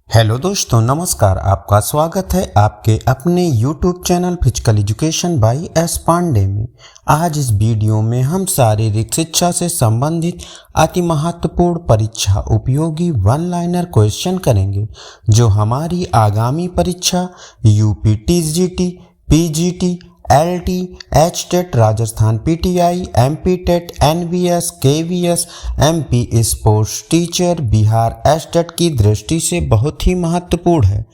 Hello दोस्तों, नमस्कार। आपका स्वागत है आपके अपने YouTube channel physical education by S Pandey में। आज इस वीडियो में हम शारीरिक शिक्षा से संबंधित अति महत्वपूर्ण परीक्षा उपयोगी वन लाइनर क्वेश्चन करेंगे, जो हमारी आगामी परीक्षा UP TGT, PGT, LT, HTET, Rajasthan PTI, MP TET, NVS, KVS, MP sports teacher, Bihar HTET की दृष्टि से बहुत ही महत्वपूर्ण है।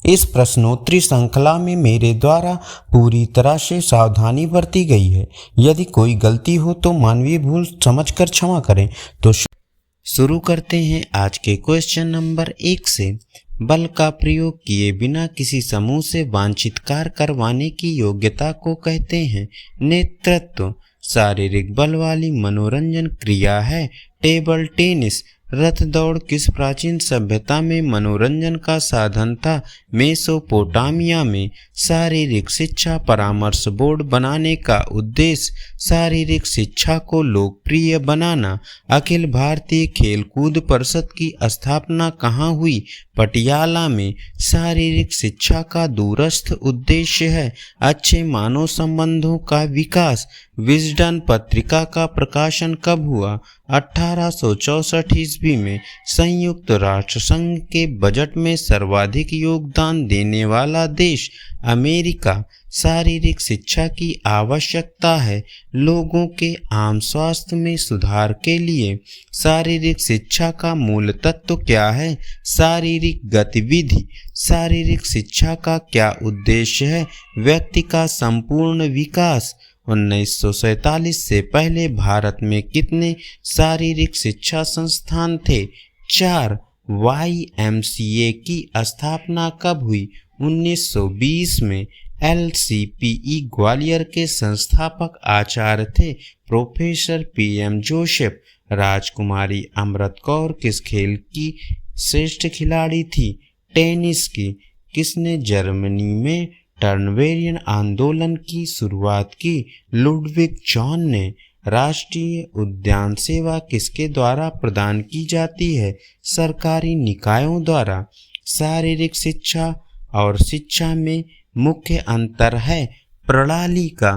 इस प्रश्नोत्तरी श्रृंखला में मेरे द्वारा पूरी तरह से सावधानी बरती गई है। यदि कोई गलती हो तो मानवीय भूल समझकर क्षमा करें। तो शुरू करते हैं आज के क्वेश्चन नंबर 1 से। बल का प्रयोग किए बिना किसी समूह से वांछित कार्य करवाने की योग्यता को कहते हैं नेतृत्व। शारीरिक बल वाली मनोरंजन क्रिया है टेबल टेनिस। रथ दौड़ किस प्राचीन सभ्यता में मनोरंजन का साधन था? मेसोपोटामिया में। शारीरिक शिक्षा परामर्श बोर्ड बनाने का उद्देश्य शारीरिक शिक्षा को लोकप्रिय बनाना। अखिल भारतीय खेलकूद परिषद की स्थापना कहाँ हुई? पटियाला में। शारीरिक शिक्षा का दूरस्थ उद्देश्य है अच्छे मानव संबंधों का विकास। विजडन पत्रिका का प्रकाशन कब हुआ? 1864 ईस्वी में। संयुक्त राष्ट्र संघ के बजट में सर्वाधिक योगदान देने वाला देश अमेरिका। शारीरिक शिक्षा की आवश्यकता है लोगों के आम स्वास्थ्य में सुधार के लिए। शारीरिक शिक्षा का मूल तत्व क्या है? शारीरिक गतिविधि। शारीरिक शिक्षा का क्या उद्देश्य है? व्यक्ति का संपूर्ण विकास। 1947 से पहले भारत में कितने शारीरिक शिक्षा संस्थान थे? 4। YMCA की स्थापना कब हुई? 1920 में। LCPE ग्वालियर के संस्थापक आचार्य थे प्रोफेसर PM जोसेफ। राजकुमारी अमृत कौर किस खेल की श्रेष्ठ खिलाड़ी थी? टेनिस की। किसने जर्मनी में टर्नवेरियन आंदोलन की शुरुआत की? लुडविग जॉन ने। राष्ट्रीय उद्यान सेवा किसके द्वारा प्रदान की जाती है? सरकारी निकायों द्वारा। शारीरिक शिक्षा और शिक्षा में मुख्य अंतर है प्रणाली का।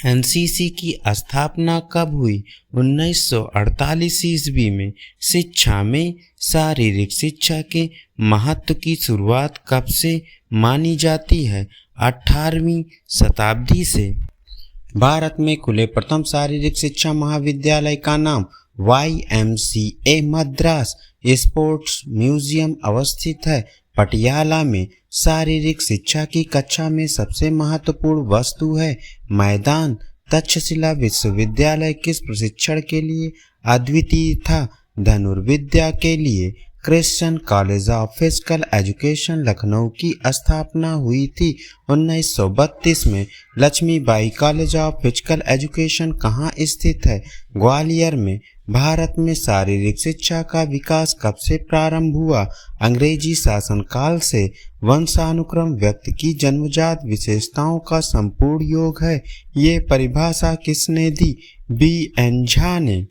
NCC की स्थापना कब हुई? 1948 ईस्वी में। शिक्षा में शारीरिक शिक्षा के महत्व की शुरुआत कब से मानी जाती है? 18वीं शताब्दी से। भारत में खुले प्रथम शारीरिक शिक्षा महाविद्यालय का नाम YMCA मद्रास स्पोर्ट्स म्यूजियम अवस्थित है पटियाला में। शारीरिक शिक्षा की कक्षा में सबसे महत्वपूर्ण वस्तु है मैदान। तक्षशिला विश्वविद्यालय किस प्रशिक्षण के लिए अद्वितीय था? धनुर्विद्या के लिए। Christian college of physical education Lucknow की स्थापना हुई थी 1932 में। Laxmibai college of physical education कहाँ स्थित है? ग्वालियर में। भारत में शारीरिक शिक्षा का विकास कब से प्रारंभ हुआ? अंग्रेजी शासनकाल से। वंशानुक्रम व्यक्ति की जन्मजात विशेषताओं का संपूर्ण योग है। ये परिभाषा किसने दी? BN झा ने।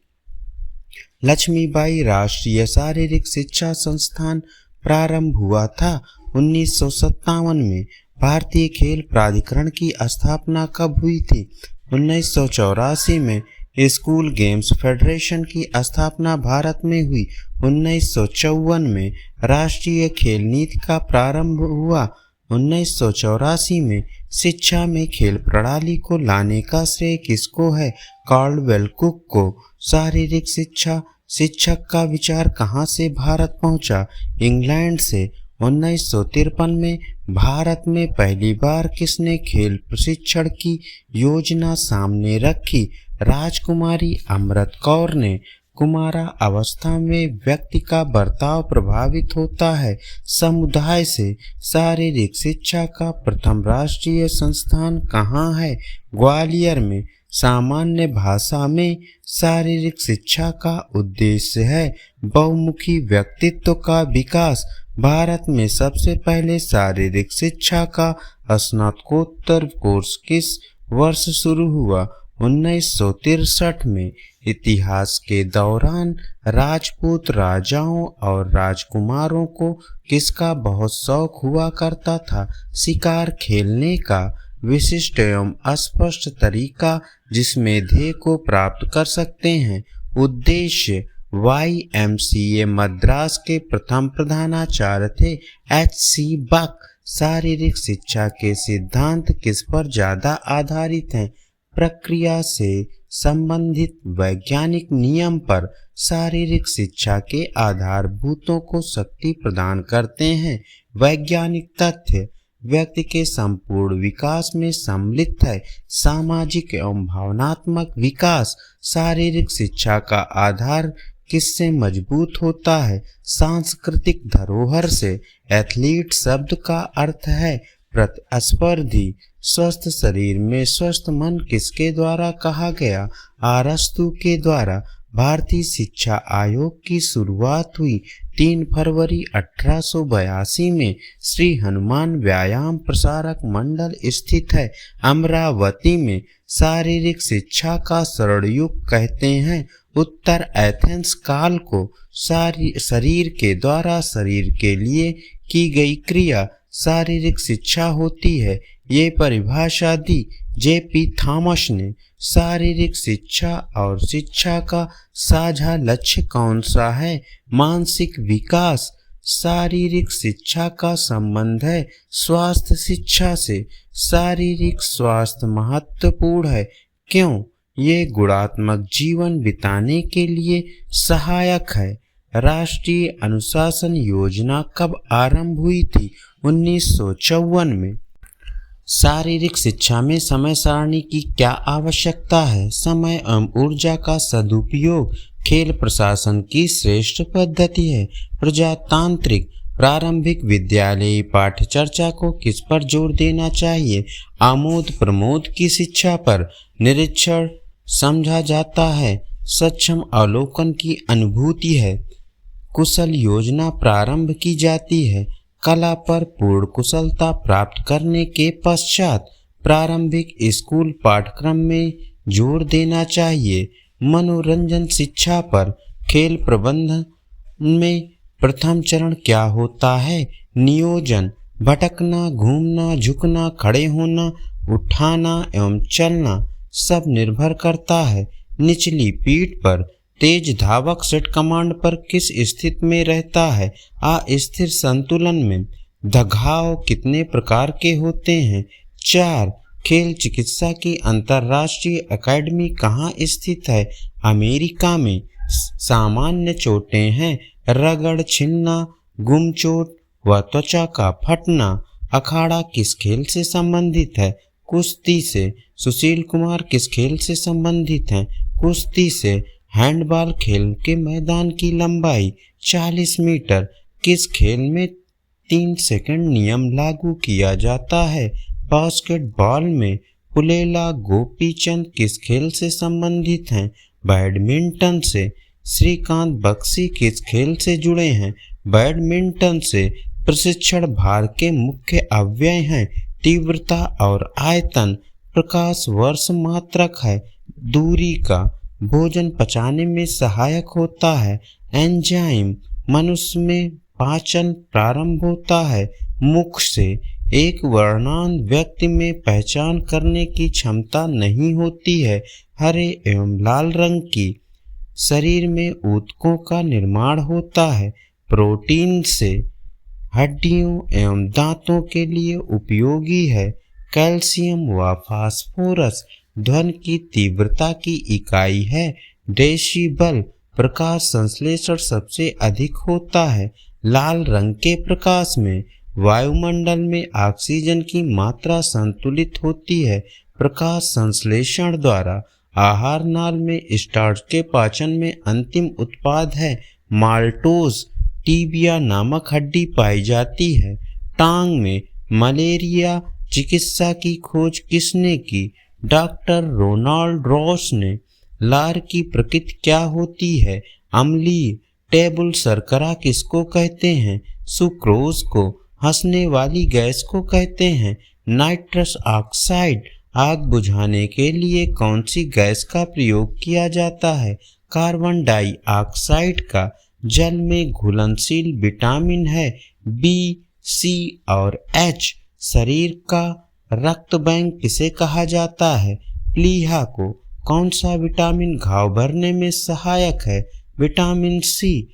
लक्ष्मीबाई राष्ट्रीय शारीरिक शिक्षा संस्थान प्रारंभ हुआ था 1957 में। भारतीय खेल प्राधिकरण की स्थापना कब हुई थी? 1984 में। स्कूल गेम्स फेडरेशन की स्थापना भारत में हुई 1954 में। राष्ट्रीय खेल नीति का प्रारंभ हुआ 1984 में। शिक्षा में खेल प्रणाली को लाने का श्रेय किसको है? कॉल्डवेल कुक को। शारीरिक शिक्षा शिक्षक का विचार कहाँ से भारत पहुँचा? इंग्लैंड से। 1953 में भारत में पहली बार किसने खेल प्रशिक्षण की योजना सामने रखी? राजकुमारी अमृत कौर ने। कुमारा अवस्था में व्यक्ति का बर्ताव प्रभावित होता है समुदाय से। शारीरिक शिक्षा का प्रथम राष्ट्रीय संस्थान कहाँ है? ग्वालियर में। सामान्य भाषा में शारीरिक शिक्षा का उद्देश्य है बहुमुखी व्यक्तित्व का विकास। भारत में सबसे पहले शारीरिक शिक्षा का स्नातकोत्तर कोर्स किस वर्ष शुरू हुआ? 1963 में। इतिहास के दौरान राजपूत राजाओं और राजकुमारों को किसका बहुत शौक हुआ करता था? शिकार खेलने का विशिष्ट एवं स्पष्ट तरीका जिसमें ध्येय को प्राप्त कर सकते हैं। उद्देश्य YMCA मद्रास के प्रथम प्रधानाचार्य थे HC बक। शारीरिक शिक्षा के सिद्धांत किस पर ज्यादा आधारित हैं? प्रक्रिया से संबंधित वैज्ञानिक नियम पर। शारीरिक शिक्षा के आधारभूतों को शक्ति प्रदान करते हैं। वैज्ञानिक तथ्य व्यक्ति के संपूर्ण विकास में सम्मिलित है। सामाजिक एवं भावनात्मक विकास। शारीरिक शिक्षा का आधार किससे मजबूत होता है? सांस्कृतिक धरोहर से। एथलीट शब्द का अर्थ है प्रतिस्पर्धी। स्वस्थ शरीर में स्वस्थ मन किसके द्वारा कहा गया? अरस्तु के द्वारा। भारतीय शिक्षा आयोग की शुरुआत हुई 3 फरवरी 1882 में। श्री हनुमान व्यायाम प्रसारक मंडल स्थित है अमरावती में। शारीरिक शिक्षा का स्वर्ण युग कहते हैं उत्तर एथेंस काल को। शरीर के द्वारा शरीर के लिए की गई क्रिया शारीरिक शिक्षा होती है। ये परिभाषा दी JP थॉमस ने। शारीरिक शिक्षा और शिक्षा का साझा लक्ष्य कौन सा है? मानसिक विकास। शारीरिक शिक्षा का संबंध है स्वास्थ्य शिक्षा से। शारीरिक स्वास्थ्य महत्वपूर्ण है। क्यों? ये गुणात्मक जीवन बिताने के लिए सहायक है। राष्ट्रीय अनुशासन योजना कब आरंभ हुई थी? 1954 में। शारीरिक शिक्षा में समय सारणी की क्या आवश्यकता है? समय एवं ऊर्जा का सदुपयोग खेल प्रशासन की श्रेष्ठ पद्धति है। प्रजातांत्रिक। प्रारंभिक विद्यालयी पाठ्यचर्या को किस पर जोर देना चाहिए? आमोद प्रमोद की शिक्षा पर। निरीक्षण समझा जाता है सक्षम अवलोकन की अनुभूति है। कुशल योजना प्रारंभ की जाती है कला पर पूर्ण कुशलता प्राप्त करने के पश्चात। प्रारंभिक स्कूल पाठ्यक्रम में जोर देना चाहिए। मनोरंजन शिक्षा पर। खेल प्रबंधन में प्रथम चरण क्या होता है? नियोजन। भटकना, घूमना, झुकना, खड़े होना, उठाना एवं चलना सब निर्भर करता है निचली पीठ पर। तेज धावक सेट कमांड पर किस स्थिति में रहता है? अस्थिर संतुलन में। घाव कितने प्रकार के होते हैं? 4। खेल चिकित्सा की अंतर्राष्ट्रीय अकादमी कहाँ स्थित है? अमेरिका में। सामान्य चोटें हैं रगड़, छीनना, गुमचोट व त्वचा का फटना। अखाड़ा किस खेल से संबंधित है? कुश्ती से। सुशील कुमार किस खेल से संबंधित हैं? कुश्ती से। हैंडबॉल खेल के मैदान की लंबाई 40 मीटर। किस खेल में 3 सेकंड नियम लागू किया जाता है? बास्केटबॉल में। पुलेला गोपीचंद किस खेल से संबंधित हैं? बैडमिंटन से। श्रीकांत बख्शी किस खेल से जुड़े हैं? बैडमिंटन से। प्रशिक्षण भार के मुख्य अवयव हैं तीव्रता और आयतन। प्रकाश वर्ष मात्रक है। दूरी का। भोजन पचाने में सहायक होता है एंजाइम। मनुष्य में पाचन प्रारंभ होता है मुख से। एक वर्णांध व्यक्ति में पहचान करने की क्षमता नहीं होती है हरे एवं लाल रंग की। शरीर में ऊतकों का निर्माण होता है प्रोटीन से। हड्डियों एवं दांतों के लिए उपयोगी है। कैल्शियम व फास्फोरस। ध्वनि की तीव्रता की इकाई है डेसिबल। प्रकाश संश्लेषण सबसे अधिक होता है लाल रंग के प्रकाश में। वायुमंडल में ऑक्सीजन की मात्रा संतुलित होती है प्रकाश संश्लेषण द्वारा। आहार नाल में स्टार्च के पाचन में अंतिम उत्पाद है माल्टोज। टीबिया नामक हड्डी पाई जाती है टांग में। मलेरिया चिकित्सा की खोज किसने की? डॉक्टर रोनाल्ड रॉस ने। लार की प्रकृति क्या होती है? अम्लीय। टेबल शर्करा किसको कहते हैं? सुक्रोज को। हंसने वाली गैस को कहते हैं नाइट्रस ऑक्साइड। आग बुझाने के लिए कौन सी गैस का प्रयोग किया जाता है? कार्बन डाइऑक्साइड का जल में घुलनशील विटामिन है। बी, सी और एच। शरीर का रक्त बैंक किसे कहा जाता है? प्लीहा को। कौन सा विटामिन घाव भरने में सहायक है? विटामिन सी।